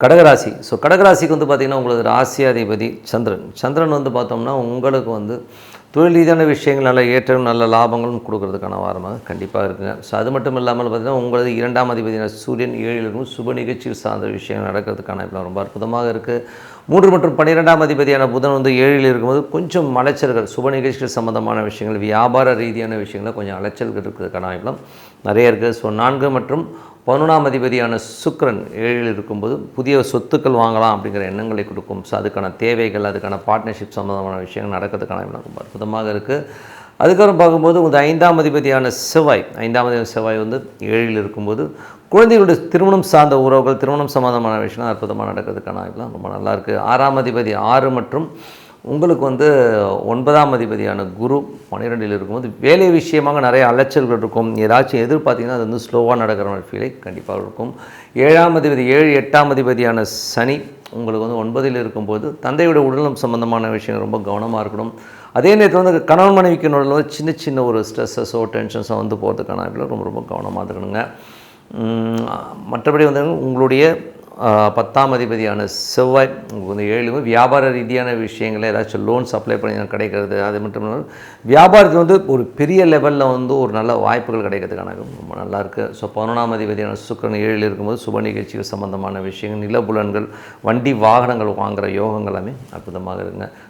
கடகராசி. கடகராசிக்கு பார்த்தீங்கன்னா, உங்களுக்கு ராசியாதிபதி சந்திரன். சந்திரன் பார்த்தோம்னா, உங்களுக்கு தொழில் ரீதியான விஷயங்கள் நல்ல ஏற்றம், நல்ல லாபங்களும் கொடுக்கறதுக்கான வாரமாக கண்டிப்பாக இருக்குங்க. அது மட்டும் இல்லாமல் பார்த்தீங்கன்னா, உங்களது 2ஆம் அதிபதியான சூரியன் 7ல் இருக்கும். சுப நிகழ்ச்சிகள் சார்ந்த விஷயங்கள் நடக்கிறதுக்கான இப்போ ரொம்ப அற்புதமாக இருக்குது. 3 மற்றும் 12ஆம் அதிபதியான புதன் 7ல் இருக்கும்போது கொஞ்சம் அலைச்சல்கள், சுப நிகழ்ச்சிகள் சம்மந்தமான விஷயங்கள், வியாபார ரீதியான விஷயங்களில் கொஞ்சம் அலைச்சல்கள் இருக்கிறதுக்கான வாய்ப்புலாம் நிறைய இருக்குது. 4 மற்றும் 11ஆம் அதிபதியான சுக்கிரன் 7ல் இருக்கும்போது புதிய சொத்துக்கள் வாங்கலாம் அப்படிங்கிற எண்ணங்களை கொடுக்கும். அதுக்கான தேவைகள், அதுக்கான பார்ட்னர்ஷிப் சம்மந்தமான விஷயங்கள் நடக்கிறதுக்கான ரொம்ப அற்புதமாக இருக்குது. அதுக்கப்புறம் பார்க்கும்போது 5ஆம் அதிபதியான செவ்வாய் 5ஆம் அதிபதி செவ்வாய் 7ல் இருக்கும்போது குழந்தைகளுடைய திருமணம் சார்ந்த உறவுகள், திருமணம் சம்மந்தமான விஷயங்கள் அற்புதமாக நடக்கிறதுக்கான வாய்ப்புலாம் ரொம்ப நல்லாயிருக்கு. 6ஆம் அதிபதி 6 மற்றும் உங்களுக்கு 9ஆம் அதிபதியான குரு 12ல் இருக்கும்போது வேலை விஷயமாக நிறைய அலைச்சல்கள் இருக்கும். ஏதாச்சும் எதிர்பார்த்தீங்கன்னா அது ஸ்லோவாக நடக்கிற மாதிரி ஃபீலை கண்டிப்பாக இருக்கும். 7ஆம் அதிபதி 7, 8ஆம் அதிபதியான சனி உங்களுக்கு 9ல் இருக்கும்போது தந்தையோட உடல்நலம் சம்மந்தமான விஷயங்கள் ரொம்ப கவனமாக இருக்கணும். அதே நேரத்தில் கணவன் மனைவிக்கு நடுவில் சின்ன சின்ன ஒரு ஸ்ட்ரெஸ்ஸஸோ டென்ஷன்ஸோ போகிறதுக்கான ரொம்ப ரொம்ப கவனமாக இருக்கணுங்க. மற்றபடி உங்களுடைய 10ஆம் அதிபதியான செவ்வாய் உங்களுக்கு 7 வியாபார ரீதியான விஷயங்களை ஏதாச்சும் லோன்ஸ் அப்ளை பண்ணி கிடைக்கிறது. அது மட்டும் இல்லாமல் வியாபாரத்தில் ஒரு பெரிய லெவலில் ஒரு நல்ல வாய்ப்புகள் கிடைக்கிறதுக்கான ரொம்ப நல்லாயிருக்கு. 11ஆம் அதிபதியான சுக்கிரன் 7ல் இருக்கும்போது சுப நிகழ்ச்சிகள் சம்மந்தமான விஷயங்கள், நிலபுலன்கள், வண்டி வாகனங்கள் வாங்குகிற யோகங்கள் எல்லாமே அற்புதமாக இருக்குங்க.